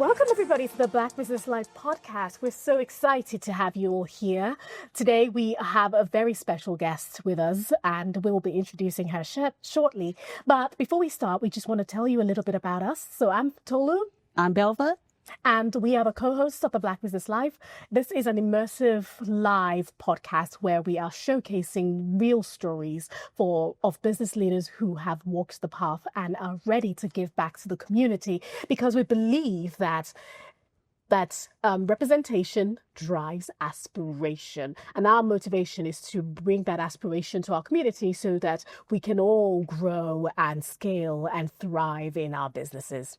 Welcome, everybody, to the Black Business Life podcast. We're so excited to have you all here. Today, we have a very special guest with us, and we'll be introducing her shortly. But before we start, we just want to tell you a little bit about us. So I'm Tolu. I'm Belva. And we are the co-hosts of the Black Business Life. This is an immersive live podcast where we are showcasing real stories of business leaders who have walked the path and are ready to give back to the community, because we believe that representation drives aspiration. And our motivation is to bring that aspiration to our community so that we can all grow and scale and thrive in our businesses.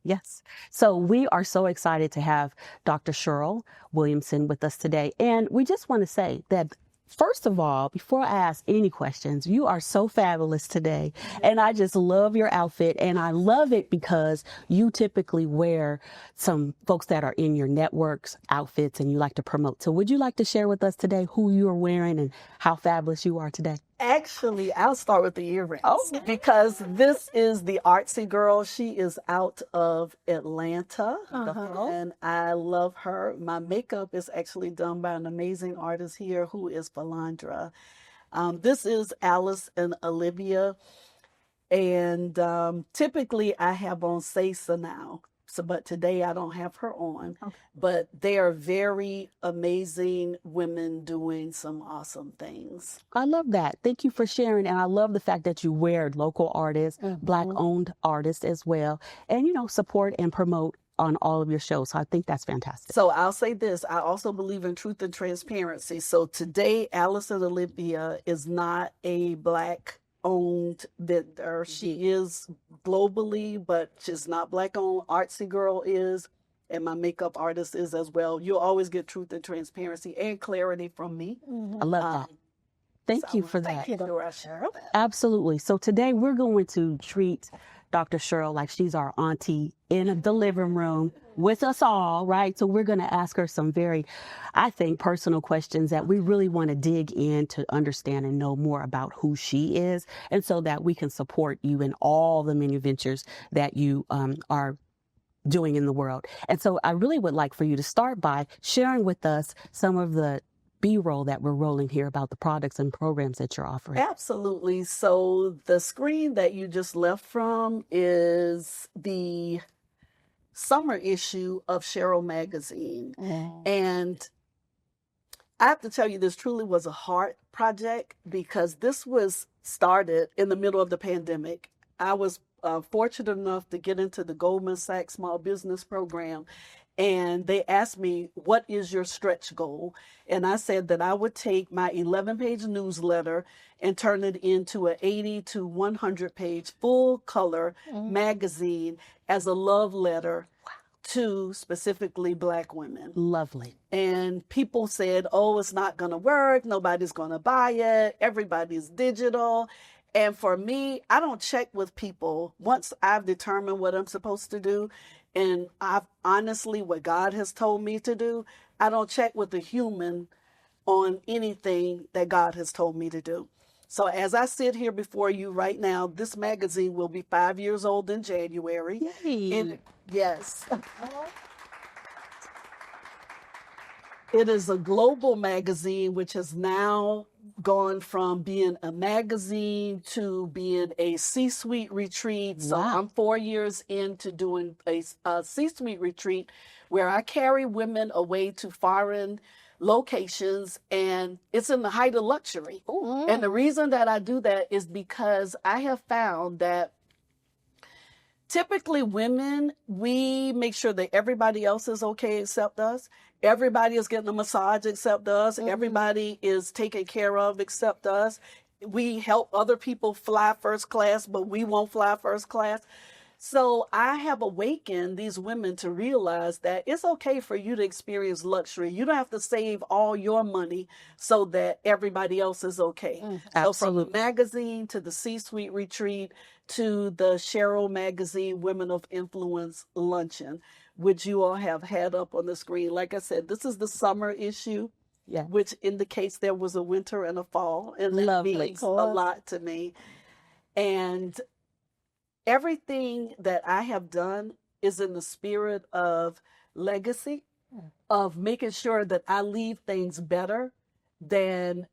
Yes. So we are so excited to have Dr. Cheryl Williamson with us today. And we just want to say that, first of all, before I ask any questions, you are so fabulous today. And I just love your outfit. And I love it because you typically wear some folks that are in your network's outfits and you like to promote. So would you like to share with us today who you are wearing and how fabulous you are today? Actually, I'll start with the earrings because this is the artsy girl. She is out of Atlanta, and I love her. My makeup is actually done by an amazing artist here who is Valandra. This is Alice and Olivia, and typically I have on Sasa now. So, but today I don't have her on, but they are very amazing women doing some awesome things. I love that. Thank you for sharing. And I love the fact that you wear local artists, Black owned artists as well, and, support and promote on all of your shows. So I think that's fantastic. So I'll say this. I also believe in truth and transparency. So today, Alice and Olivia is not a Black owned vendor. She is globally, but she's not Black owned. Artsy girl is, and my makeup artist is as well. You'll always get truth and transparency and clarity from me. I love that. Thank you for that. Thank you, Cheryl. Absolutely. So today we're going to treat Dr. Cheryl like she's our auntie in the living room with us all, right? So we're going to ask her some very, I think, personal questions that we really want to dig in to understand and know more about who she is, and so that we can support you in all the many ventures that you are doing in the world. And so I really would like for you to start by sharing with us some of the B-roll that we're rolling here about the products and programs that you're offering. Absolutely. So the screen that you just left from is the summer issue of Cheryl magazine. And I have to tell you, this truly was a hard project because this was started in the middle of the pandemic. I was fortunate enough to get into the Goldman Sachs Small Business Program. And they asked me, what is your stretch goal? And I said that I would take my 11-page newsletter and turn it into an 80 to 100-page full color magazine as a love letter to specifically Black women. Lovely. And people said, oh, it's not going to work. Nobody's going to buy it. Everybody's digital. And for me, I don't check with people once I've determined what I'm supposed to do. And I've honestly, what God has told me to do, I don't check with a human on anything that God has told me to do. So as I sit here before you right now, this magazine will be 5 years old in January. Yay. Yes. It is a global magazine, which has now gone from being a magazine to being a C-suite retreat. So I'm 4 years into doing a C-suite retreat where I carry women away to foreign locations, and it's in the height of luxury. And the reason that I do that is because I have found that typically women, we make sure that everybody else is okay except us. Everybody is getting a massage except us. Everybody is taken care of except us. We help other people fly first class, but we won't fly first class. So I have awakened these women to realize that it's okay for you to experience luxury. You don't have to save all your money so that everybody else is okay. So from the magazine to the C-suite retreat to the Cheryl magazine Women of Influence luncheon, which you all have had up on the screen. Like I said, this is the summer issue, which indicates there was a winter and a fall. And that means a lot to me. And everything that I have done is in the spirit of legacy, of making sure that I leave things better than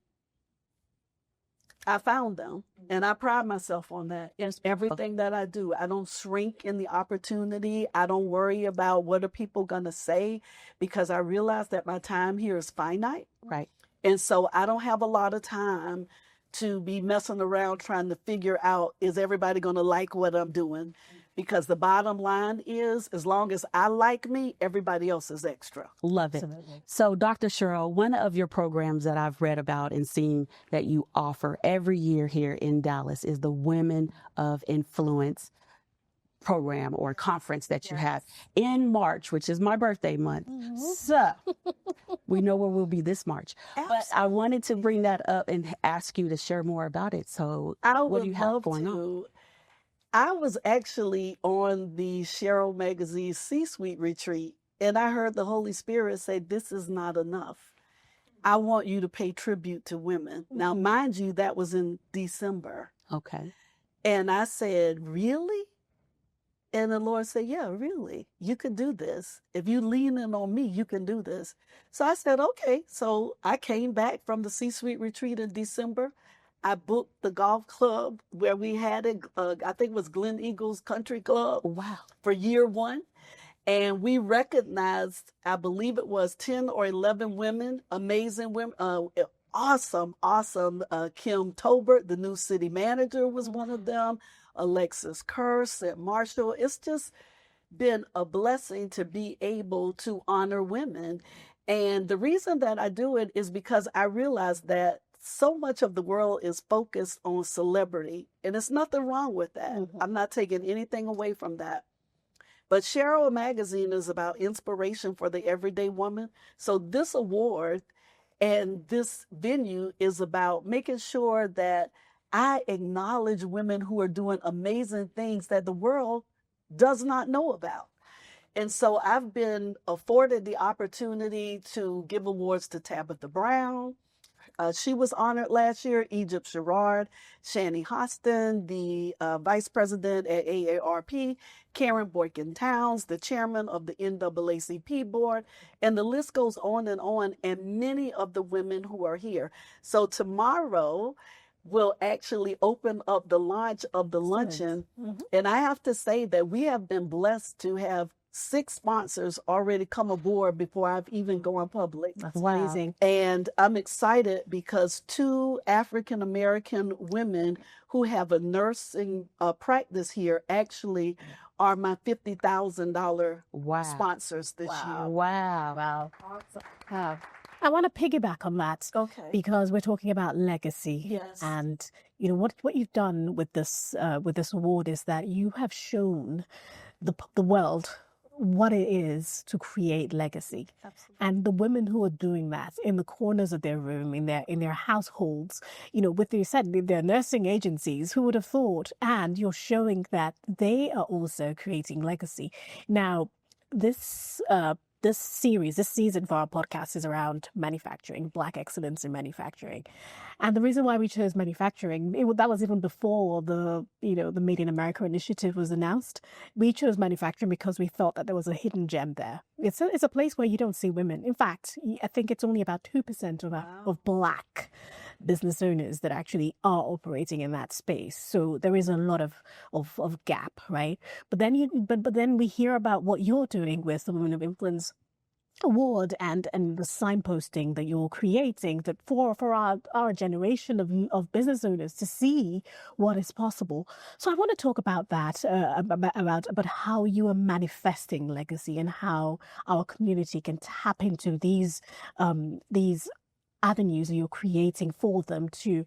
I found them. And I pride myself on that. It's everything that I do. I don't shrink in the opportunity. I don't worry about what are people going to say, because I realize that my time here is finite. Right. And so I don't have a lot of time to be messing around trying to figure out, is everybody going to like what I'm doing? Because the bottom line is, as long as I like me, everybody else is extra. Love it. Absolutely. So, Dr. Cheryl, one of your programs that I've read about and seen that you offer every year here in Dallas is the Women of Influence program or conference that you have in March, which is my birthday month. So we know where we'll be this March. But I wanted to bring that up and ask you to share more about it. So what do you have going on? I was actually on the Cheryl Magazine C-Suite retreat, and I heard the Holy Spirit say, this is not enough. I want you to pay tribute to women. Now, mind you, that was in December. Okay. And I said, really? And the Lord said, yeah, really, you can do this. If you lean in on me, you can do this. So I said, okay. So I came back from the C-Suite retreat in December. I booked the golf club where we had it. I think it was Glen Eagles Country Club. Wow. For year one. And we recognized, I believe it was 10 or 11 women, amazing women, awesome. Kim Tolbert, the new city manager, was one of them. Alexis Kerr, St. Marshall. It's just been a blessing to be able to honor women. And the reason that I do it is because I realize that so much of the world is focused on celebrity, and there's nothing wrong with that. I'm not taking anything away from that. But Cheryl Magazine is about inspiration for the everyday woman. So this award and this venue is about making sure that I acknowledge women who are doing amazing things that the world does not know about. And so I've been afforded the opportunity to give awards to Tabitha Brown. She was honored last year. Egypt Sherrard, Shani Hostin, the vice president at AARP, Karen Boykin Towns, the chairman of the NAACP board, and the list goes on, and many of the women who are here. So tomorrow we'll actually open up the launch of the luncheon. And I have to say that we have been blessed to have 6 sponsors already come aboard before I've even gone public. That's amazing. And I'm excited because 2 African-American women who have a nursing practice here actually are my $50,000 sponsors this year. Wow. Awesome. I want to piggyback on that. Okay. Because we're talking about legacy. Yes. And you know what you've done with this award is that you have shown the world what it is to create legacy. Absolutely. And the women who are doing that in the corners of their room, in their households, you know, with their nursing agencies, who would have thought? And you're showing that they are also creating legacy. Now, this season for our podcast is around manufacturing, Black excellence in manufacturing. And the reason why we chose manufacturing, that was even before the Made in America initiative was announced. We chose manufacturing because we felt that there was a hidden gem there. It's a place where you don't see women. In fact, I think it's only about 2% of Black business owners that actually are operating in that space. So there is a lot of gap, right? But then we hear about what you're doing with the Women of Influence Award and the signposting that you're creating, that for our generation of business owners to see what is possible. So I want to talk about that, about how you are manifesting legacy and how our community can tap into these avenues that you're creating for them to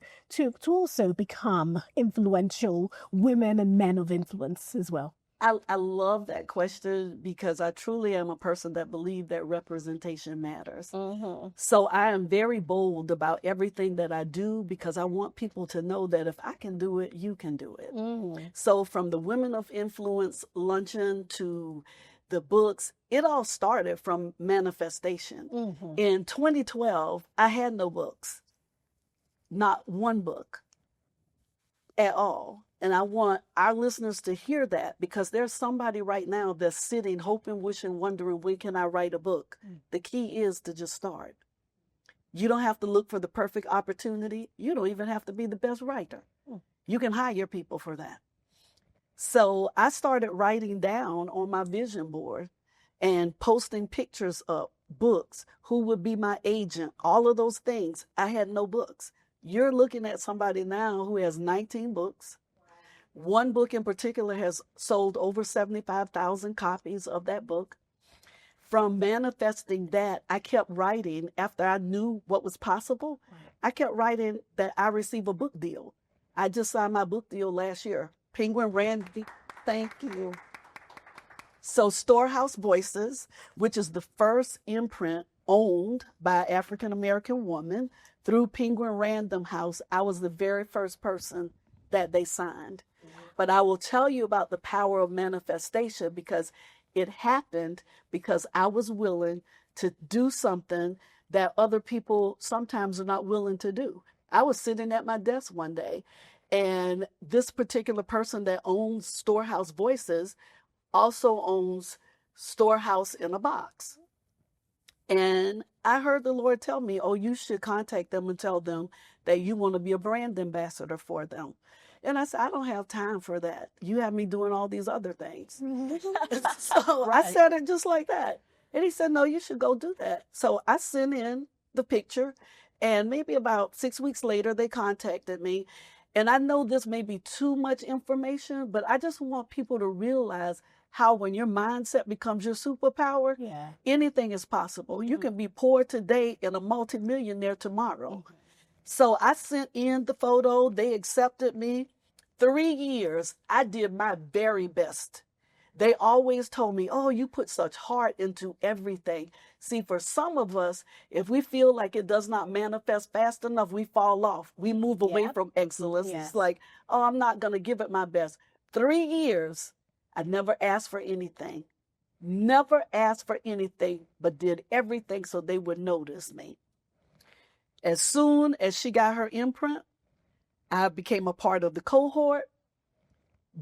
also become influential women and men of influence as well. I love that question because I truly am a person that believes that representation matters. So I am very bold about everything that I do because I want people to know that if I can do it, you can do it. So from the Women of Influence luncheon to the books, it all started from manifestation. In 2012, I had no books, not one book at all. And I want our listeners to hear that, because there's somebody right now that's sitting, hoping, wishing, wondering, when can I write a book? The key is to just start. You don't have to look for the perfect opportunity. You don't even have to be the best writer. You can hire people for that. So I started writing down on my vision board and posting pictures of books, who would be my agent, all of those things. I had no books. You're looking at somebody now who has 19 books. One book in particular has sold over 75,000 copies of that book. From manifesting that, I kept writing after I knew what was possible. I kept writing that I receive a book deal. I just signed my book deal last year. Penguin Random, thank you. So Storehouse Voices, which is the first imprint owned by an African-American woman through Penguin Random House, I was the very first person that they signed. But I will tell you about the power of manifestation, because it happened because I was willing to do something that other people sometimes are not willing to do. I was sitting at my desk one day, and this particular person that owns Storehouse Voices also owns Storehouse in a Box. And I heard the Lord tell me, oh, you should contact them and tell them that you want to be a brand ambassador for them. And I said, I don't have time for that. You have me doing all these other things. So I said it just like that. And he said, no, you should go do that. So I sent in the picture, and maybe about 6 weeks later, they contacted me. And I know this may be too much information, but I just want people to realize how when your mindset becomes your superpower, anything is possible. You can be poor today and a multimillionaire tomorrow. So I sent in the photo. They accepted me. 3 years, I did my very best. They always told me, oh, you put such heart into everything. See, for some of us, if we feel like it does not manifest fast enough, we fall off. We move away from excellence. It's like, oh, I'm not going to give it my best. 3 years, I never asked for anything. Never asked for anything, but did everything so they would notice me. As soon as she got her imprint, I became a part of the cohort.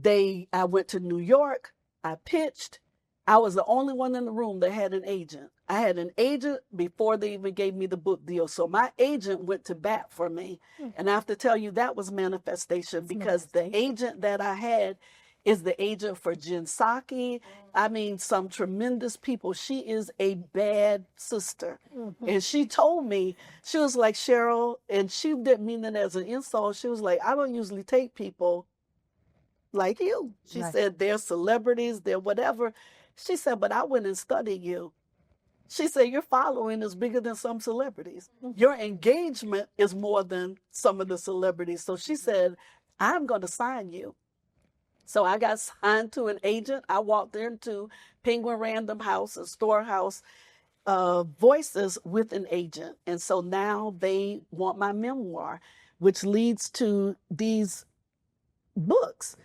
I went to New York. I pitched. I was the only one in the room that had an agent. I had an agent before they even gave me the book deal. So my agent went to bat for me. And I have to tell you, that was manifestation, because the agent that I had is the agent for Jen Psaki. I mean, some tremendous people. She is a bad sister. And she told me, she was like, Cheryl, and she didn't mean it as an insult. She was like, I don't usually take people like you. She said, they're celebrities, they're whatever. She said, but I went and studied you. She said, your following is bigger than some celebrities. Your engagement is more than some of the celebrities. So she said, I'm going to sign you. So I got signed to an agent. I walked into Penguin Random House and Storehouse Voices with an agent. And so now they want my memoir, which leads to these books.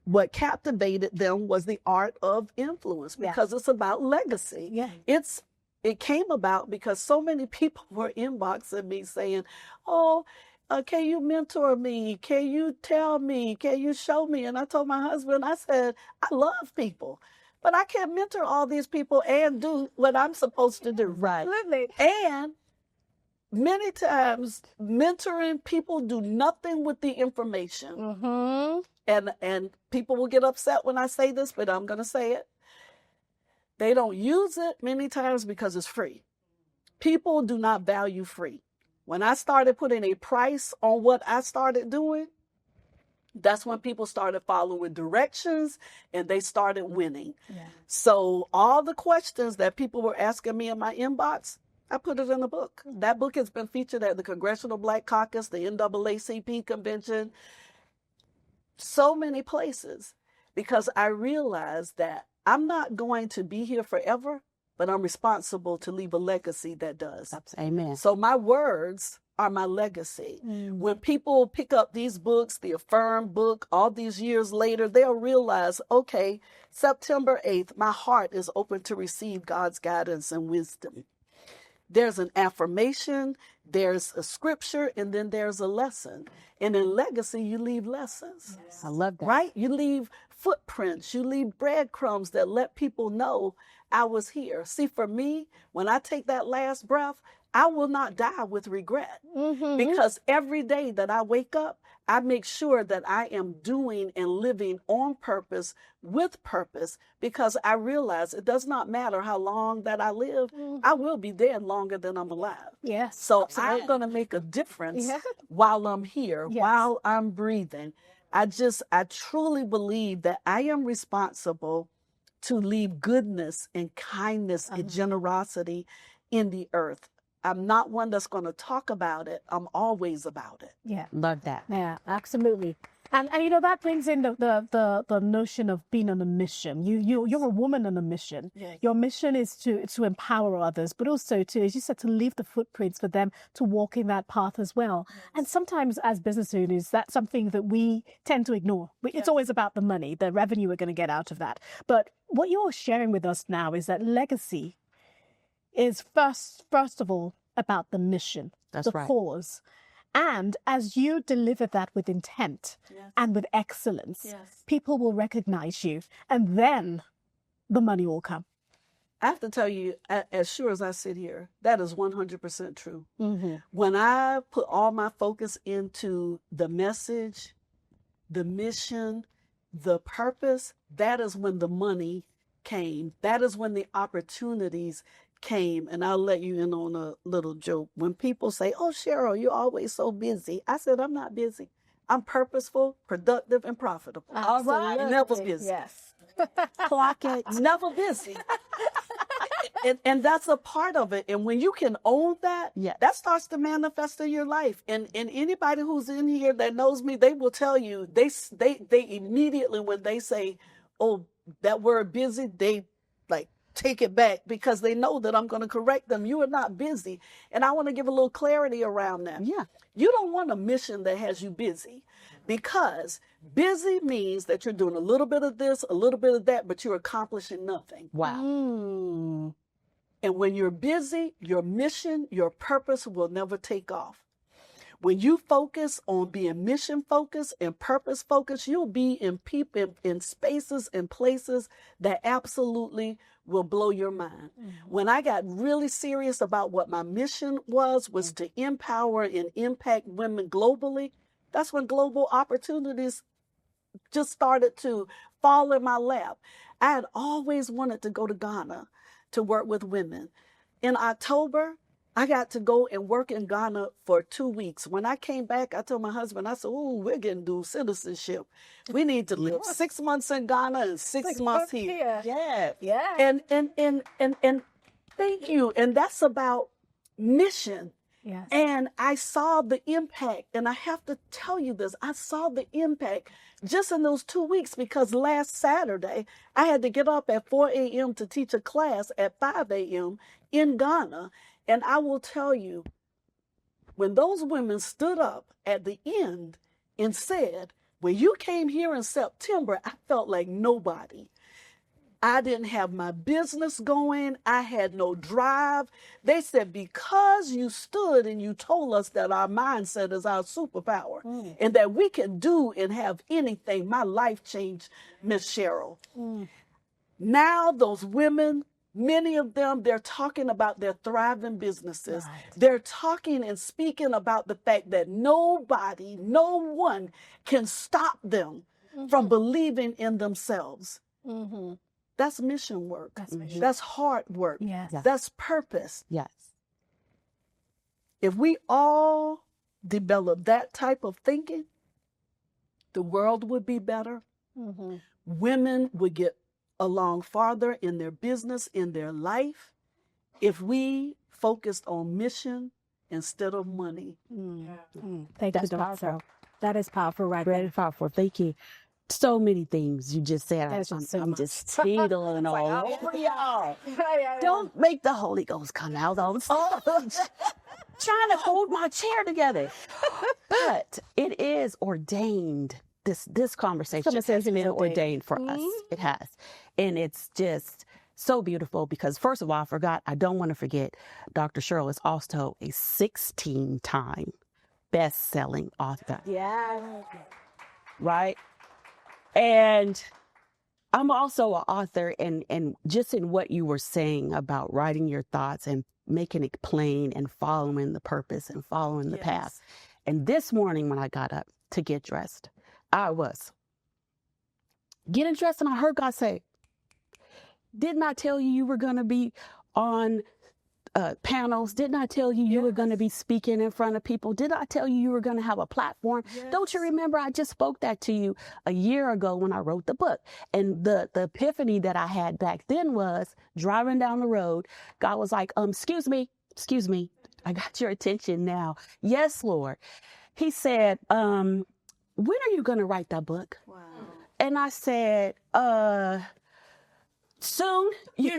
What captivated them was the art of influence, because it's about legacy. It came about because so many people were inboxing me saying, oh, can you mentor me? Can you tell me? Can you show me? And I told my husband, I said, I love people, but I can't mentor all these people and do what I'm supposed to do. Right. And many times mentoring people do nothing with the information. And people will get upset when I say this, but I'm going to say it. They don't use it many times because it's free. People do not value free. When I started putting a price on what I started doing, that's when people started following directions and they started winning. So all the questions that people were asking me in my inbox, I put it in a book. That book has been featured at the Congressional Black Caucus, the NAACP convention, so many places, because I realized that I'm not going to be here forever, but I'm responsible to leave a legacy that does. Amen. So my words are my legacy. When people pick up these books, the Affirm book, all these years later, they'll realize, okay, September 8th, my heart is open to receive God's guidance and wisdom. There's an affirmation, there's a scripture, and then there's a lesson. And in legacy, you leave lessons. I love that. Right? You leave footprints, you leave breadcrumbs that let people know I was here. See, for me, when I take that last breath, I will not die with regret, because every day that I wake up, I make sure that I am doing and living on purpose, with purpose, because I realize it does not matter how long that I live. I will be dead longer than I'm alive. Yes. So I'm going to make a difference while I'm here, while I'm breathing. I truly believe that I am responsible to leave goodness and kindness and generosity in the earth. I'm not one that's going to talk about it. I'm always about it. Yeah. Love that. Yeah, absolutely. And you know, that brings in the notion of being on a mission. You're a woman on a mission. Yeah. Your mission is to empower others, but also to, as you said, to leave the footprints for them to walk in that path as well. Yes. And sometimes as business owners, that's something that we tend to ignore. It's always about the money, the revenue we're going to get out of that. But what you're sharing with us now is that legacy is first of all about the mission, That's the right. cause. And as you deliver that with intent and with excellence, people will recognize you, and then the money will come. I have to tell you, as sure as I sit here, that is 100% true. Mm-hmm. When I put all my focus into the message, the mission, the purpose, that is when the money came. That is when the opportunities came. And I'll let you in on a little joke. When people say, "Oh, Cheryl, you're always so busy," I said, "I'm not busy. I'm purposeful, productive, and profitable." All right. Never busy. Yes. Clock it. Never busy. And that's a part of it. And when you can own that, that starts to manifest in your life. And anybody who's in here that knows me, they will tell you, they immediately, when they say, "Oh, that word busy," they like take it back, because they know that I'm going to correct them. You are not busy. And I want to give a little clarity around that. Yeah. You don't want a mission that has you busy, because busy means that you're doing a little bit of this, a little bit of that, but you're accomplishing nothing. Wow. And when you're busy, your mission, your purpose will never take off. When you focus on being mission focused and purpose focused, you'll be in spaces and places that absolutely will blow your mind. When I got really serious about what my mission was to empower and impact women globally, that's when global opportunities just started to fall in my lap. I had always wanted to go to Ghana to work with women. In October, I got to go and work in Ghana for 2 weeks. When I came back, I told my husband, I said, "Oh, we're getting dual citizenship. We need to live 6 months in Ghana and 6 months here." Yeah. And thank you. And that's about mission. Yes. And I saw the impact. And I have to tell you this, I saw the impact just in those 2 weeks, because last Saturday, I had to get up at 4 a.m. to teach a class at 5 a.m. in Ghana. And I will tell you, when those women stood up at the end and said, "When you came here in September, I felt like nobody. I didn't have my business going. I had no drive." They said, "Because you stood and you told us that our mindset is our superpower and that we can do and have anything, my life changed, Miss Cheryl." Now those women, many of them, they're talking about their thriving businesses. Right. They're talking and speaking about the fact that nobody, no one can stop them from believing in themselves. That's mission work. That's hard work. Yes. That's purpose. Yes. If we all develop that type of thinking, the world would be better. Women would get along farther in their business, in their life, if we focused on mission instead of money. Thank you, Doctor. That is powerful, right? Very powerful. Thank you. So many things you just said. I'm just tingling all over y'all. Don't make the Holy Ghost come out all the time. Trying to hold my chair together. But it is ordained. This conversation has been ordained for us. It has. And it's just so beautiful because, first of all, I don't want to forget, Dr. Cheryl is also a 16-time best-selling author. Yeah. Right? And I'm also an author, and just in what you were saying about writing your thoughts and making it plain and following the purpose and following the path. And this morning when I got up to get dressed, I was getting dressed and I heard God say, didn't I tell you were going to be on panels? Didn't I tell you you were going to be speaking in front of people? Did I tell you you were going to have a platform? Don't you remember I just spoke that to you a year ago when I wrote the book? And the epiphany that I had back then was driving down the road. God was like, excuse me. I got your attention now. Yes, Lord. He said, when are you going to write that book? Wow. And I said, soon, He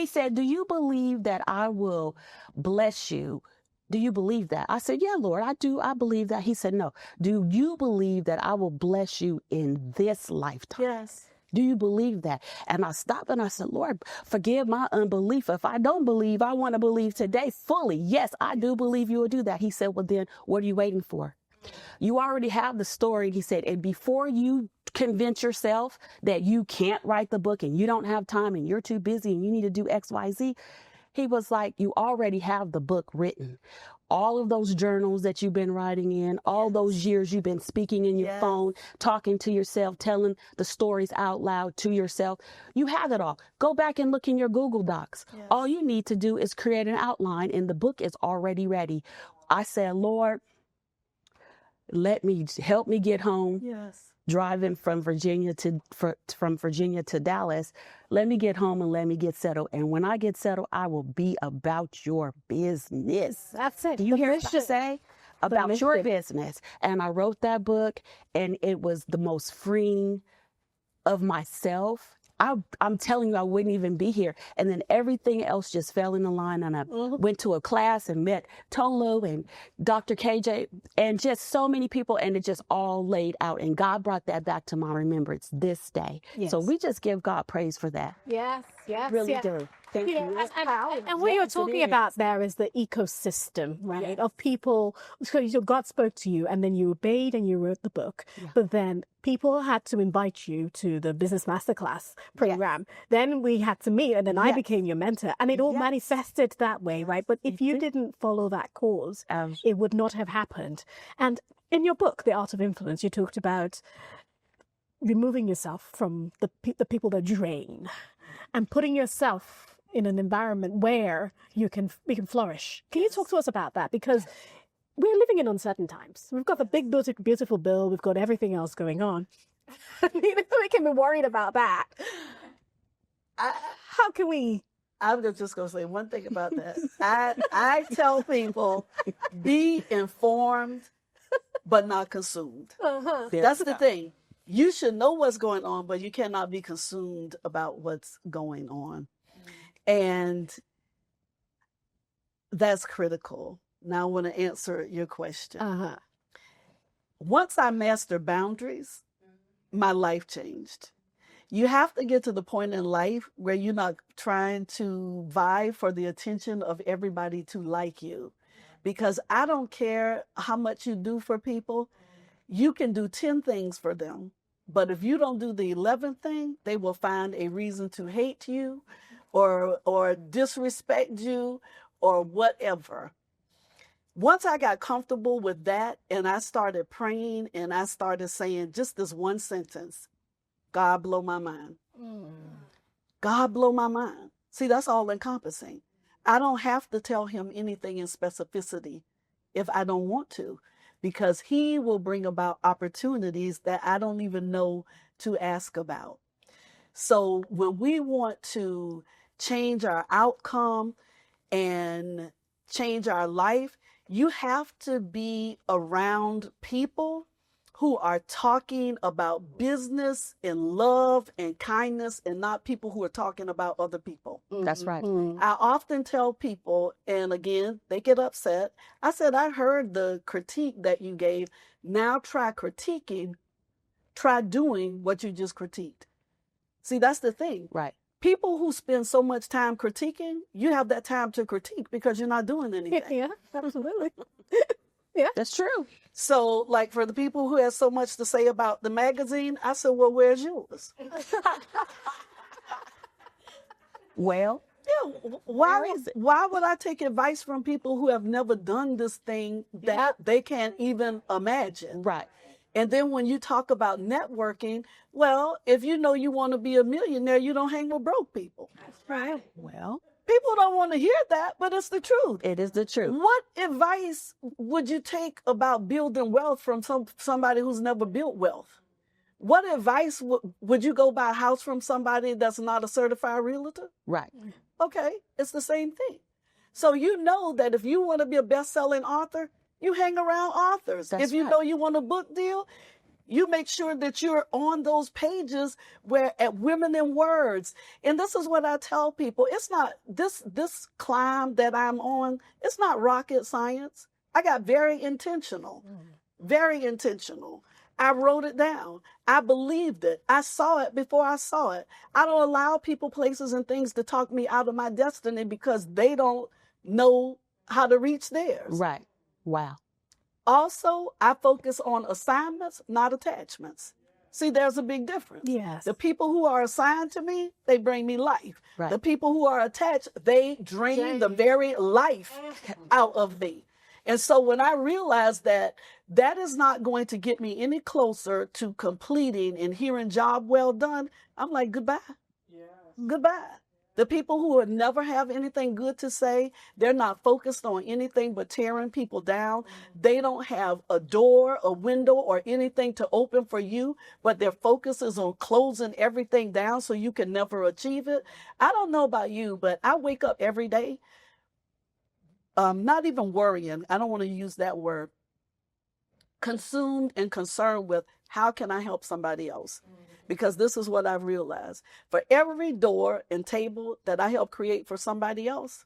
said, do you believe that I will bless you? Do you believe that? I said, yeah, Lord, I do. I believe that. He said, no. Do you believe that I will bless you in this lifetime? Yes. Do you believe that? And I stopped and I said, Lord, forgive my unbelief. If I don't believe, I want to believe today fully. Yes, I do believe you will do that. He said, well, then what are you waiting for? You already have the story. He said, and before you convince yourself that you can't write the book and you don't have time and you're too busy and you need to do X, Y, Z, he was like, you already have the book written. All of those journals that you've been writing in, all those years you've been speaking in your phone, talking to yourself, telling the stories out loud to yourself. You have it all. Go back and look in your Google Docs. Yes. All you need to do is create an outline and the book is already ready. I said, Lord, help me get home. Yes. Driving from Virginia to Dallas. Let me get home and let me get settled. And when I get settled, I will be about your business. That's it. Do you hear what I say? About your business. And I wrote that book, and it was the most freeing of myself. I'm telling you, I wouldn't even be here. And then everything else just fell in the line. And I went to a class and met Tolu and Dr. KJ and just so many people. And it just all laid out. And God brought that back to my remembrance this day. Yes. So we just give God praise for that. Yes. Really do. Thank you. And what you're talking about there is the ecosystem, right? Yes. Of people. So God spoke to you and then you obeyed and you wrote the book. Yeah. But then people had to invite you to the Business Masterclass program. Yes. Then we had to meet and then I became your mentor. And it all manifested that way, right? But if you didn't follow that cause, it would not have happened. And in your book, The Art of Influence, you talked about removing yourself from the people that drain and putting yourself in an environment where we can flourish. Can you talk to us about that? Because we're living in uncertain times. We've got the big, beautiful bill. We've got everything else going on. We can be worried about that. How can we? I'm just going to say one thing about that. I tell people, be informed, but not consumed. That's the thing. You should know what's going on, but you cannot be consumed about what's going on. And that's critical. Now I want to answer your question. Once I mastered boundaries, my life changed. You have to get to the point in life where you're not trying to vie for the attention of everybody to like you. Because I don't care how much you do for people. You can do 10 things for them. But if you don't do the 11th thing, they will find a reason to hate you or disrespect you or whatever. Once I got comfortable with that and I started praying and I started saying just this one sentence, God blow my mind. God blow my mind. See, that's all encompassing. I don't have to tell him anything in specificity if I don't want to, because he will bring about opportunities that I don't even know to ask about. So when we want to change our outcome and change our life, you have to be around people who are talking about business and love and kindness and not people who are talking about other people. That's right. I often tell people, and again, they get upset. I said, I heard the critique that you gave. Now try critiquing, try doing what you just critiqued. See, that's the thing. Right. People who spend so much time critiquing, you have that time to critique because you're not doing anything. Yeah, absolutely. That's true. So, like, for the people who have so much to say about the magazine, I said, well, where's yours? Well, Yeah, why would I take advice from people who have never done this thing that they can't even imagine? right. And then when you talk about networking, well, if you know you want to be a millionaire, you don't hang with broke people. Right. Well, People don't want to hear that, but it's the truth. it is the truth. What advice would you take about building wealth from somebody who's never built wealth? What advice would you go buy a house from somebody that's not a certified realtor? Right. Okay, it's the same thing. So you know that if you want to be a best-selling author, you hang around authors. That's if you right. know you want a book deal, you make sure that you're on those pages where at Women in Words. And this is what I tell people. It's not this climb that I'm on, it's not rocket science. I got very intentional. Very intentional. I wrote it down. I believed it. I saw it before I saw it. I don't allow people, places, and things to talk me out of my destiny because they don't know how to reach theirs. Right. Wow. Also, I focus on assignments, not attachments. See, there's a big difference. Yes. The people who are assigned to me, they bring me life. Right. The people who are attached, they drain the very life out of me. And so when I realized that that is not going to get me any closer to completing and hearing job well done, I'm like, goodbye. Goodbye. The people who would never have anything good to say, they're not focused on anything but tearing people down. They don't have a door, a window, or anything to open for you, but their focus is on closing everything down so you can never achieve it. I don't know about you, but I wake up every day, not even worrying. I don't want to use that word. Consumed and concerned with how can I help somebody else? Because this is what I've realized. For every door and table that I help create for somebody else,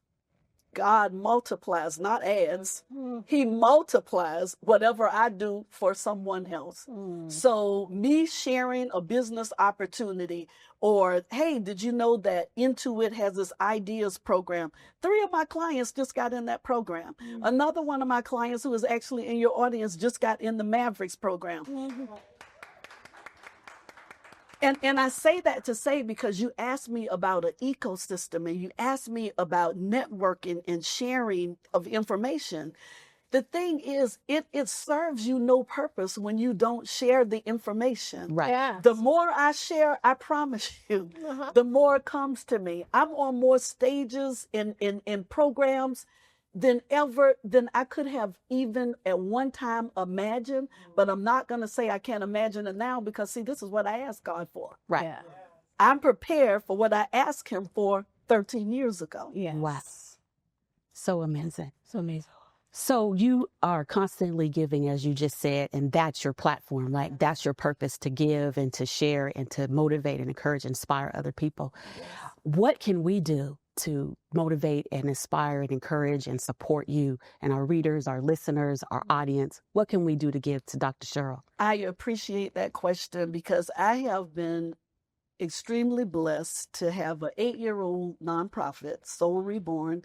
God multiplies, not adds. He multiplies whatever I do for someone else. So me sharing a business opportunity or, hey, did you know that Intuit has this ideas program? 3 of my clients just got in that program. Another one of my clients who is actually in your audience just got in the Mavericks program. And I say that to say because you asked me about an ecosystem and you asked me about networking and sharing of information. The thing is, it serves you no purpose when you don't share the information. Right. Yeah. The more I share, I promise you, the more it comes to me. I'm on more stages in programs than I could have even at one time imagined. But I'm not going to say I can't imagine it now because, see, this is what I asked God for. Right. Yeah. I'm prepared for what I asked him for 13 years ago. Yes. Wow. So amazing. So amazing. So you are constantly giving, as you just said, and that's your platform, right? That's your purpose, to give and to share and to motivate and encourage, inspire other people. What can we do to motivate and inspire and encourage and support you and our readers, our listeners, our audience? What can we do to give to Dr. Cheryl? I appreciate that question because I have been extremely blessed to have an 8-year-old nonprofit, Soul Reborn,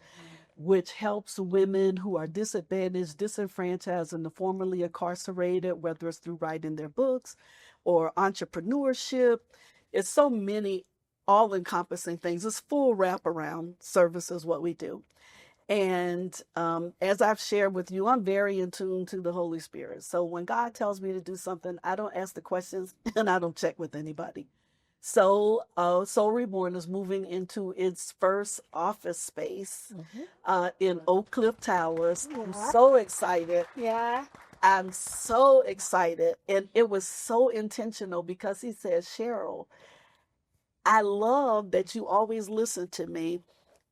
which helps women who are disadvantaged, disenfranchised, and the formerly incarcerated, whether it's through writing their books or entrepreneurship. It's so many all-encompassing things. It's full wraparound service is what we do. And as I've shared with you, I'm very in tune to the Holy Spirit. So when God tells me to do something, I don't ask the questions and I don't check with anybody. So Soul Reborn is moving into its first office space in Oak Cliff Towers. I'm so excited. Yeah. I'm so excited. And it was so intentional because he said, Cheryl, I love that you always listen to me,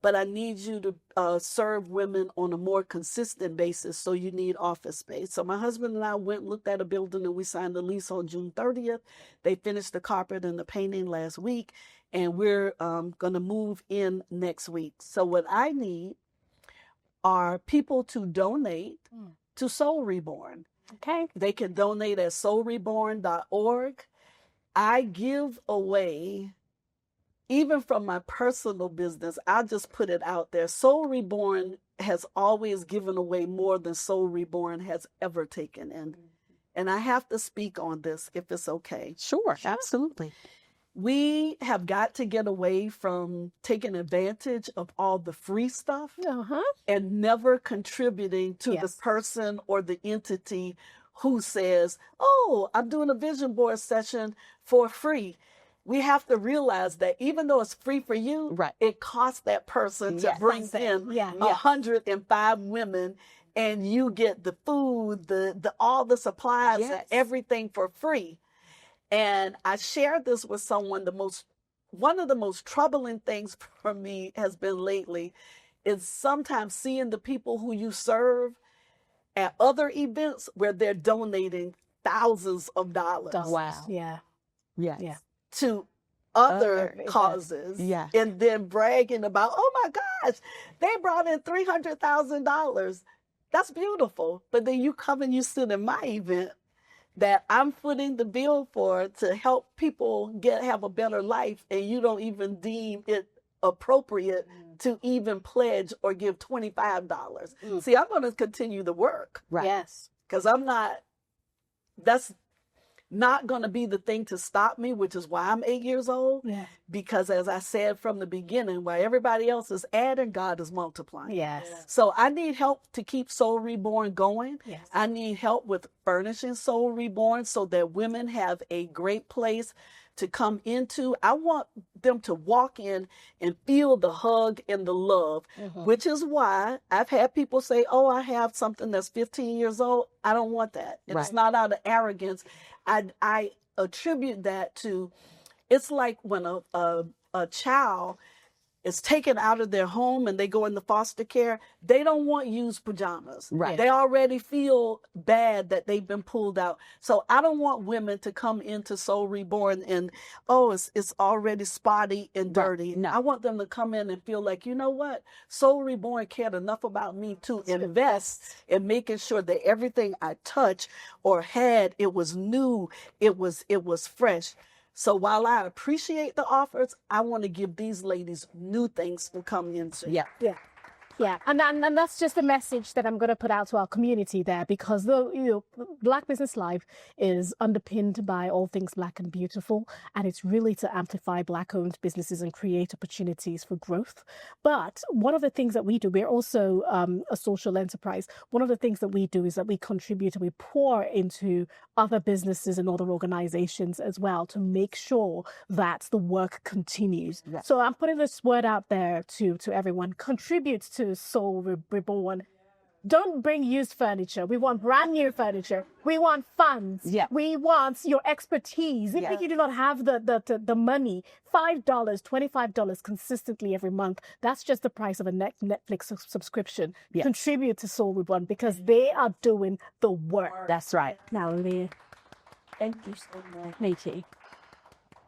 but I need you to serve women on a more consistent basis, so you need office space. So my husband and I went and looked at a building and we signed a lease on June 30th. They finished the carpet and the painting last week, and we're going to move in next week. So what I need are people to donate to Soul Reborn. Okay. They can donate at soulreborn.org. I give away even from my personal business, I'll just put it out there. Soul Reborn has always given away more than Soul Reborn has ever taken in. And I have to speak on this if it's okay. Sure, absolutely. We have got to get away from taking advantage of all the free stuff and never contributing to the person or the entity who says, oh, I'm doing a vision board session for free. We have to realize that even though it's free for you, it costs that person to bring in 105 women, and you get the food, the all the supplies, and everything for free. And I shared this with someone. One of the most troubling things for me has been lately is sometimes seeing the people who you serve at other events where they're donating thousands of dollars. Wow. Yeah. To other causes. Yeah. And then bragging about, oh my gosh, they brought in $300,000. That's beautiful. But then you come and you sit in my event that I'm footing the bill for to help people have a better life, and you don't even deem it appropriate to even pledge or give $25. See, I'm going to continue the work. Right. Yes. Because that's not going to be the thing to stop me, which is why I'm 8 years old. Yeah. Because as I said from the beginning, while everybody else is adding, God is multiplying. Yes. So I need help to keep Soul Reborn going. Yes. I need help with furnishing Soul Reborn so that women have a great place to come into. I want them to walk in and feel the hug and the love, which is why I've had people say, oh, I have something that's 15 years old. I don't want that. It's not out of arrogance. I attribute that to, it's like when a child is taken out of their home and they go into foster care, they don't want used pajamas. Right. They already feel bad that they've been pulled out. So I don't want women to come into Soul Reborn and, oh, it's already spotty and dirty. Right. No. I want them to come in and feel like, you know what? Soul Reborn cared enough about me to invest in making sure that everything I touched or had, it was new, it was fresh. So while I appreciate the offers, I want to give these ladies new things to come into. Yeah. And that's just a message that I'm going to put out to our community there, because Black Business Live is underpinned by all things Black and beautiful, and it's really to amplify Black-owned businesses and create opportunities for growth. But one of the things that we do, we're also a social enterprise. One of the things that we do is that we contribute and we pour into other businesses and other organizations as well to make sure that the work continues. Yes. So I'm putting this word out there to everyone: contribute to Soul Reborn. Don't bring used furniture. We want brand new furniture. We want funds. Yeah. We want your expertise. Even if you do not have the money, $5, $25 consistently every month, that's just the price of a Netflix subscription. Yes. Contribute to Soul Reborn because they are doing the work. That's right. Now, Leah, thank you so much. Nikki.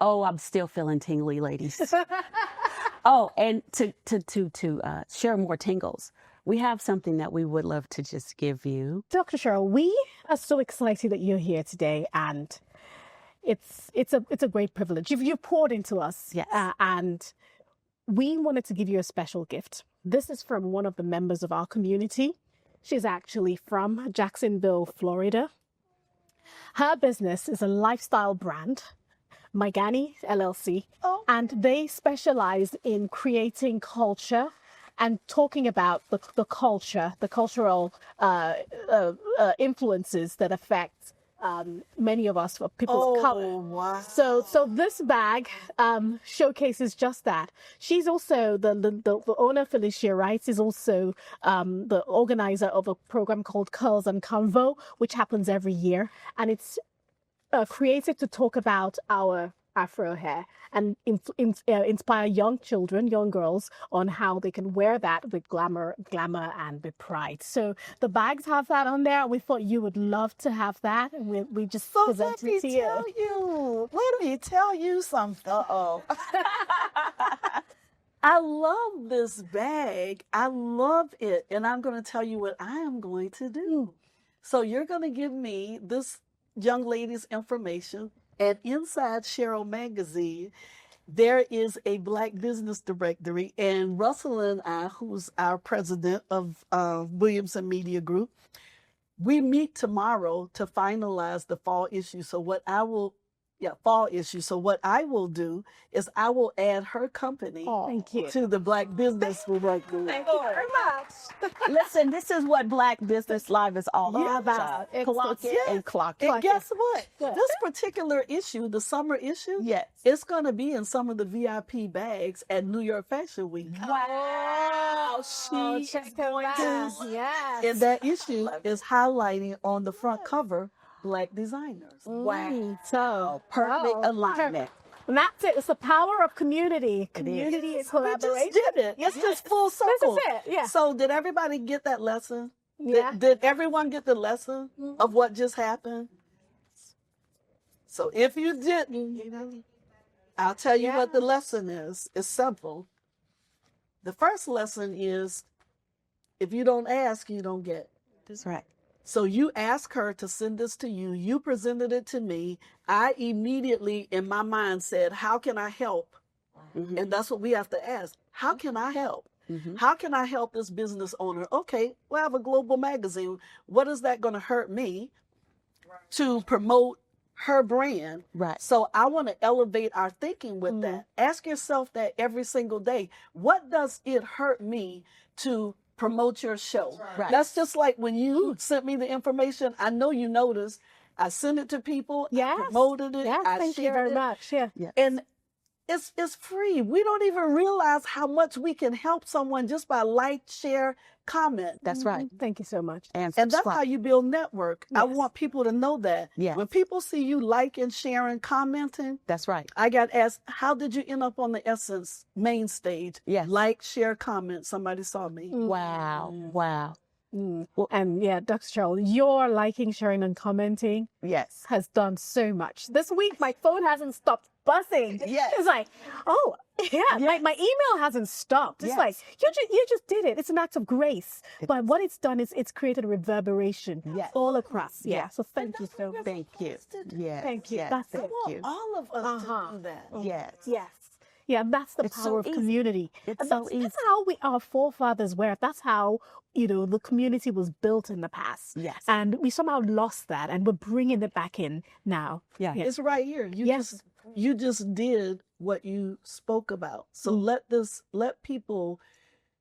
Oh, I'm still feeling tingly, ladies. Oh, and to share more tingles, we have something that we would love to just give you. Dr. Cheryl, we are so excited that you're here today, and it's a great privilege. You've poured into us, Yes. And we wanted to give you a special gift. This is from one of the members of our community. She's actually from Jacksonville, Florida. Her business is a lifestyle brand, Maigani LLC, and they specialize in creating culture and talking about the culture, the cultural influences that affect many of us, for people's color. Wow. So this bag showcases just that. She's also the owner, Felicia Wright, is also the organizer of a program called Curls and Convo, which happens every year, and it's created to talk about our Afro hair and inspire young children, young girls, on how they can wear that with glamour and with pride. So the bags have that on there. We thought you would love to have that, and we just presented it to you. Let me tell you something. I love this bag. I love it. And I'm going to tell you what I am going to do. So you're going to give me this young lady's information, and inside Cheryl magazine there is a Black Business Directory, and Russell and I, who's our president of Williamson Media Group, we meet tomorrow to finalize the fall issue. So fall issue. So what I will do is I will add her company Thank you. to the Black Business Directory. Thank you very much. Listen, this is what Black Business Live is all Yeah. about. Clock it and clock it. And guess what? This particular issue, the summer issue, Yes. it's going to be in some of the VIP bags at New York Fashion Week. Wow. She check is going it to. out. Yes. And that issue is highlighting on the front cover Black designers. Wow. So Perfect alignment. And that's it. It's the power of community. Community and We collaboration. just did it. It's just full circle. This is it. Yeah. So did everybody get that lesson? Yeah. Did everyone get the lesson of what just happened? So if you didn't, I'll tell you what the lesson is. It's simple. The first lesson is, if you don't ask, you don't get. That's right. So you asked her to send this to you. You presented it to me. I immediately, in my mind, said, how can I help? Mm-hmm. And that's what we have to ask. How can I help? How can I help this business owner? Okay, we have a global magazine. What is that going to hurt me to promote her brand? Right. So I want to elevate our thinking with that. Ask yourself that every single day. What does it hurt me to promote your show? Right. That's just like when you sent me the information. I know you noticed. I sent it to people. Yes. I promoted it. Yes. I Thank you shared very it. much. Yeah. And it's free. We don't even realize how much we can help someone just by like, share, comment. That's right. Thank you so much. And that's subscribe. how you build network. I Yes. want people to know that. Yes. When people see you liking, sharing, commenting, That's right. I got asked, how did you end up on the Essence main stage? Yes. Like, share, comment. Somebody saw me. Wow. Wow. Well- And yeah, Dr. Cheryl, your liking, sharing, and commenting Yes. has done so much. This week, my phone hasn't stopped buzzing. Yes. It's like, oh, yeah, my email hasn't stopped. It's Yes. like, you just did it. It's an act of grace. But what it's done is it's created a reverberation Yes. all across. Yeah. Yes. So thank you so much. Thank you. Yes. Thank you. Yes. That's I it. want you. all of us to do that. Yes. Yes. Yeah, that's the It's power so of easy. community. It's And so that's how our forefathers were. That's how, the community was built in the past. Yes. And we somehow lost that, and we're bringing it back in now. Yeah. It's right here. Yes. You just did what you spoke about. So let people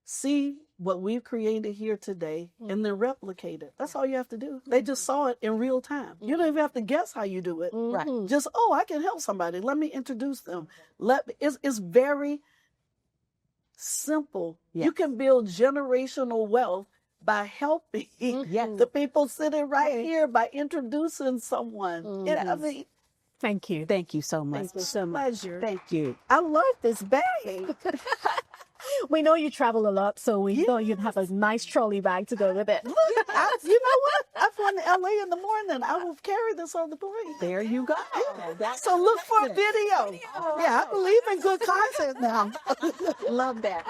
see what we've created here today and then replicate it. That's all you have to do. They just saw it in real time. You don't even have to guess how you do it. Right. Just, I can help somebody. Let me introduce them. It's very simple. Yes. You can build generational wealth by helping Yes. the people sitting right here, by introducing someone. I mean, Thank you. Thank you so much. Thank you so much. pleasure. Thank you. I love this bag. We know you travel a lot, so we thought you'd have a nice trolley bag to go with it. You know what? I'm going to LA in the morning. I will carry this on the plane. There you go. So look for a video. Yeah, I believe in good content now. Love that.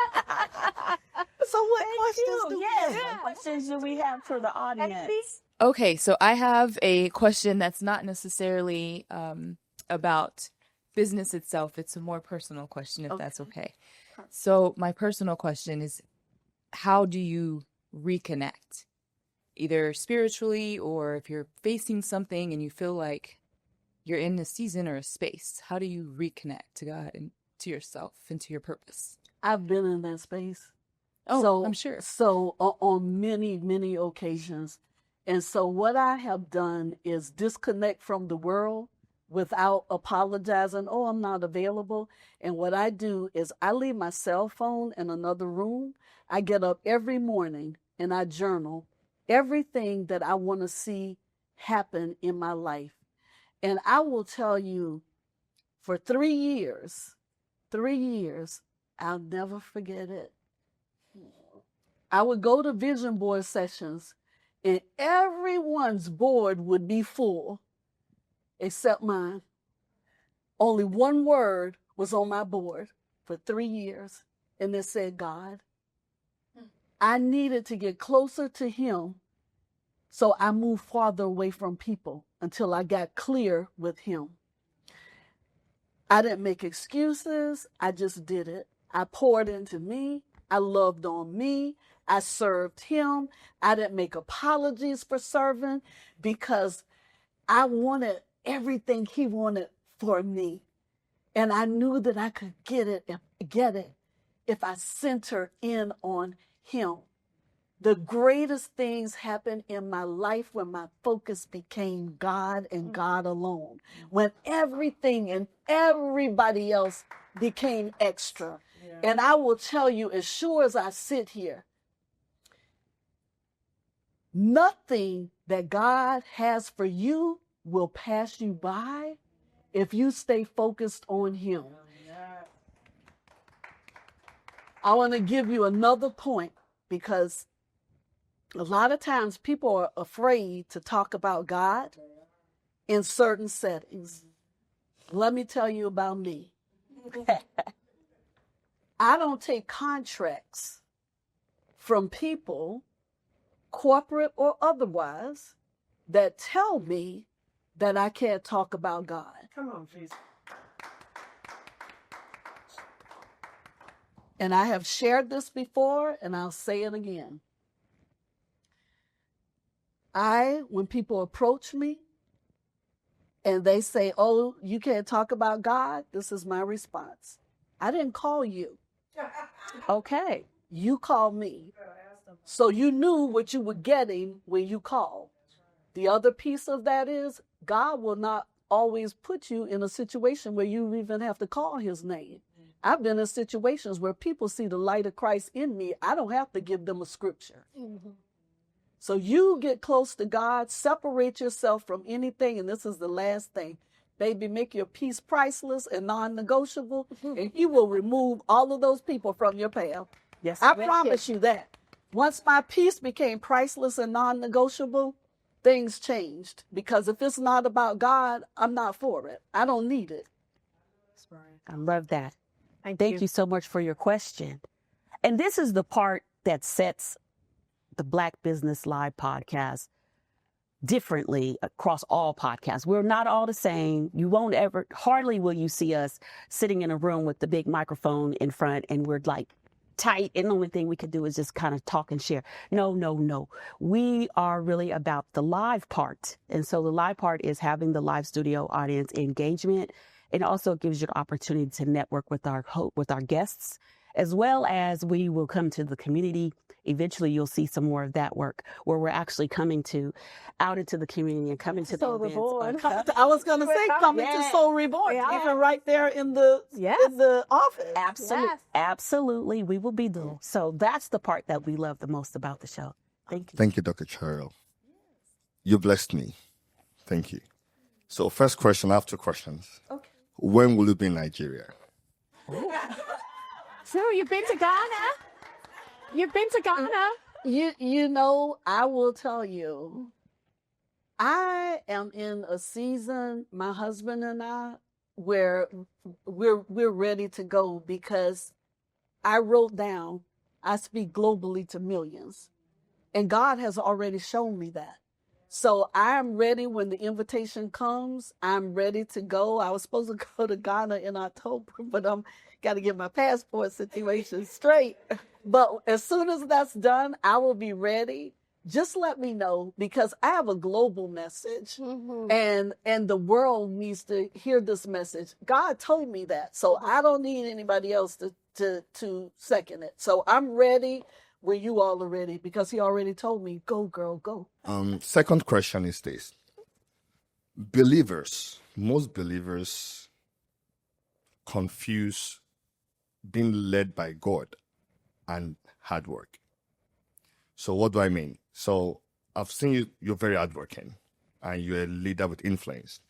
So what questions do we Yes. have? What questions do we have for the audience? Okay, so I have a question that's not necessarily about business itself. It's a more personal question, if that's okay. So my personal question is, how do you reconnect? Either spiritually, or if you're facing something and you feel like you're in a season or a space, how do you reconnect to God and to yourself and to your purpose? I've been in that space. Oh, I'm sure. So on many, many occasions. And so what I have done is disconnect from the world without apologizing. Oh, I'm not available. And what I do is I leave my cell phone in another room. I get up every morning and I journal everything that I want to see happen in my life. And I will tell you, for 3 years, I'll never forget it. I would go to vision board sessions and everyone's board would be full except mine. Only one word was on my board for 3 years, and it said God. I needed to get closer to Him, so I moved farther away from people until I got clear with Him. I didn't make excuses. I just did it. I poured into me. I loved on me. I served him. I didn't make apologies for serving because I wanted everything he wanted for me. And I knew that I could get it if I centered in on him. The greatest things happened in my life when my focus became God and God alone. When everything and everybody else became extra. Yeah. And I will tell you, as sure as I sit here, nothing that God has for you will pass you by if you stay focused on him. I want to give you another point because a lot of times people are afraid to talk about God in certain settings. Let me tell you about me. I don't take contracts from people, corporate or otherwise, that tell me that I can't talk about God. Come on, please. And I have shared this before, and I'll say it again. When people approach me and they say, oh, you can't talk about God, this is my response. I didn't call you. Okay, you called me. So you knew what you were getting when you called. The other piece of that is God will not always put you in a situation where you even have to call his name. I've been in situations where people see the light of Christ in me. I don't have to give them a scripture. Mm-hmm. So you get close to God, separate yourself from anything, and this is the last thing. Baby, make your peace priceless and non-negotiable, and he will remove all of those people from your path. Yes, I promise you that. Once my peace became priceless and non-negotiable, things changed. Because if it's not about God, I'm not for it. I don't need it. That's right. I love that. Thank you so much for your question. And this is the part that sets the Black Business Live podcast differently across all podcasts. We're not all the same. You won't ever, hardly will you see us sitting in a room with the big microphone in front and we're like tight and the only thing we can do is just kind of talk and share. No. We are really about the live part. And so the live part is having the live studio audience engagement. It also gives you the opportunity to network with our guests, as well as we will come to the community. Eventually, you'll see some more of that work where we're actually coming out into the community and coming to Soul the Reborn. events. I was going to say coming to Soul Reborn, even right there in the office. Absolutely. Yes. Absolutely. We will be there. So that's the part that we love the most about the show. Thank you. Thank you, Dr. Cheryl. You blessed me. Thank you. So first question, I have 2 questions. Okay. When will you be in Nigeria? So you've been to Ghana? You've been to Ghana? You know, I will tell you, I am in a season, my husband and I, where we're ready to go because I wrote down, I speak globally to millions. And God has already shown me that. So I'm ready when the invitation comes. I'm ready to go. I was supposed to go to Ghana in October, but I'm got to get my passport situation straight. But as soon as that's done, I will be ready. Just let me know because I have a global message and the world needs to hear this message. God told me that. So I don't need anybody else to second it. So I'm ready when you all are ready because he already told me, go girl, go. Second question is this. Most believers confuse being led by God and hard work. So what do I mean? So I've seen you're very hardworking and you're a leader with influence.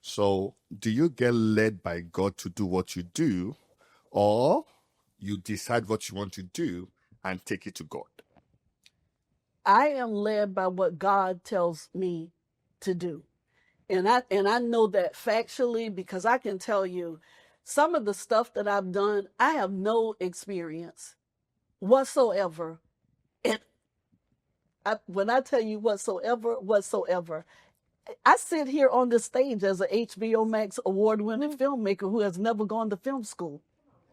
So do you get led by God to do what you do, or you decide what you want to do and take it to God? I am led by what God tells me to do. And I know that factually because I can tell you some of the stuff that I've done, I have no experience whatsoever. And when I tell you whatsoever, I sit here on this stage as an HBO Max award-winning filmmaker who has never gone to film school.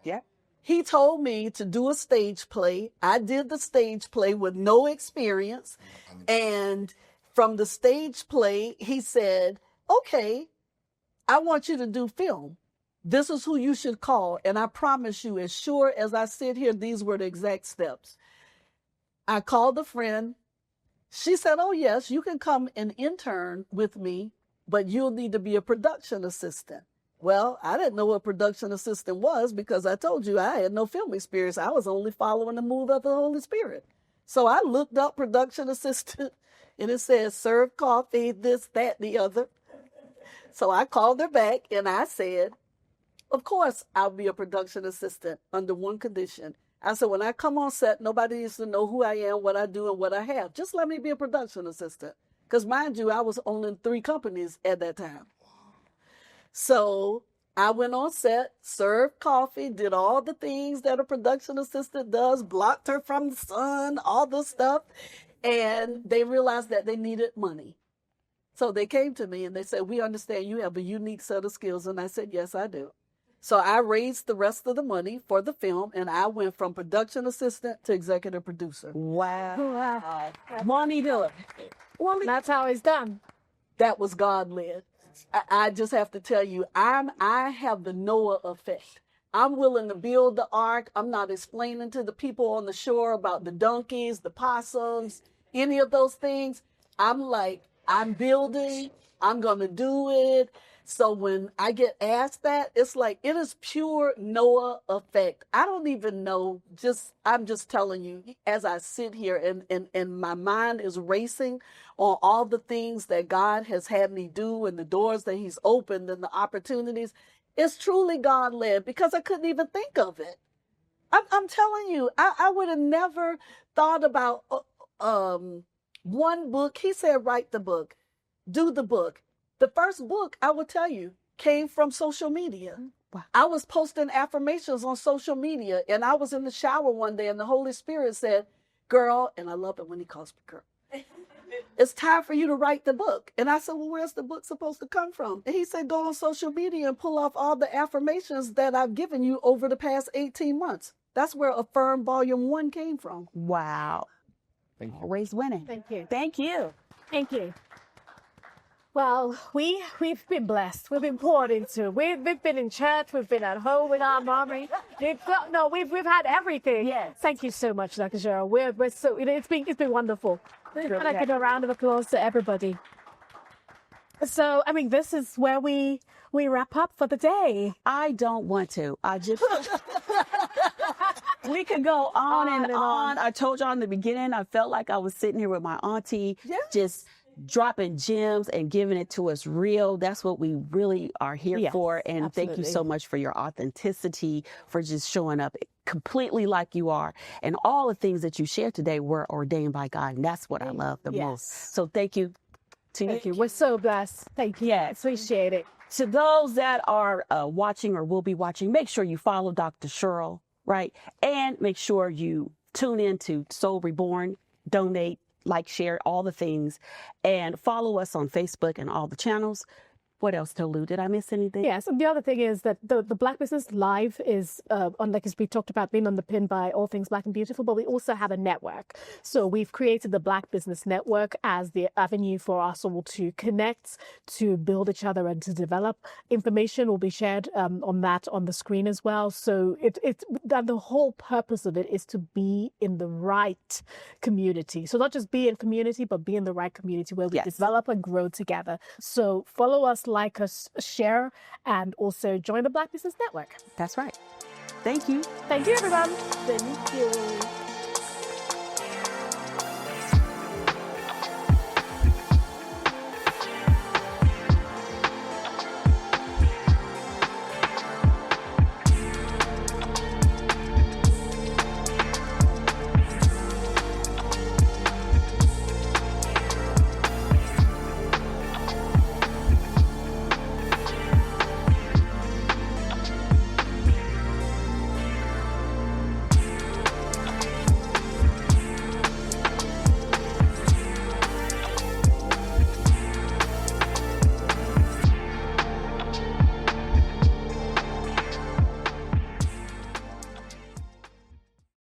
Yeah. He told me to do a stage play. I did the stage play with no experience. And from the stage play, he said, okay, I want you to do film. This is who you should call. And I promise you, as sure as I sit here, these were the exact steps. I called a friend. She said, oh, yes, you can come and intern with me, but you'll need to be a production assistant. Well, I didn't know what production assistant was because I told you I had no film experience. I was only following the move of the Holy Spirit. So I looked up production assistant, and it says serve coffee, this, that, the other. So I called her back and I said, of course, I'll be a production assistant under one condition. I said, when I come on set, nobody needs to know who I am, what I do, and what I have. Just let me be a production assistant. Because mind you, I was owning 3 companies at that time. So I went on set, served coffee, did all the things that a production assistant does, blocked her from the sun, all this stuff. And they realized that they needed money. So they came to me and they said, we understand you have a unique set of skills. And I said, yes, I do. So I raised the rest of the money for the film, and I went from production assistant to executive producer. Wow. Won't he do it? That's how it's done. That was God-led. I just have to tell you, I have the Noah effect. I'm willing to build the ark. I'm not explaining to the people on the shore about the donkeys, the possums, any of those things. I'm like, I'm building. I'm going to do it. So when I get asked that, it's like, it is pure Noah effect. I don't even know, I'm just telling you, as I sit here and my mind is racing on all the things that God has had me do and the doors that he's opened and the opportunities, it's truly God-led because I couldn't even think of it. I'm telling you, I would have never thought about one book. He said, write the book, do the book. The first book, I will tell you, came from social media. Wow. I was posting affirmations on social media, and I was in the shower one day, and the Holy Spirit said, girl, and I love it when he calls me girl, it's time for you to write the book. And I said, well, where's the book supposed to come from? And he said, go on social media and pull off all the affirmations that I've given you over the past 18 months. That's where Affirm Volume 1 came from. Wow. Thank you. Always winning. Thank you. Thank you. Thank you. Well, we've been blessed. We've been poured into. We've been in church. We've been at home with our mommy. We've had everything. Yes. Thank you so much, Dr. Cheryl. We're so it's been wonderful. And I give a round of applause to everybody. So, I mean, this is where we wrap up for the day. I don't want to. I just we could go on and on. I told y'all in the beginning, I felt like I was sitting here with my auntie, just dropping gems and giving it to us real. That's what we really are here for. And absolutely. Thank you so much for your authenticity, for just showing up completely like you are. And all the things that you shared today were ordained by God. And that's what I love the most. So thank you. Thank you. We're so blessed. Thank you. Yes. Appreciate it. To those that are watching or will be watching, make sure you follow Dr. Cheryl, right? And make sure you tune in to Soul Reborn, donate, like, share, all the things, and follow us on Facebook and all the channels. What else, Tolu? Did I miss anything? Yes. And the other thing is that the Black Business Live is, like as we talked about, being underpinned by all things Black and beautiful, but we also have a network. So we've created the Black Business Network as the avenue for us all to connect, to build each other and to develop. Information will be shared on that on the screen as well. So the whole purpose of it is to be in the right community. So not just be in community, but be in the right community where we develop and grow together. So follow us, like us, share, and also join the Black Business Network. That's right. Thank you. Thank you, everyone. Thank you.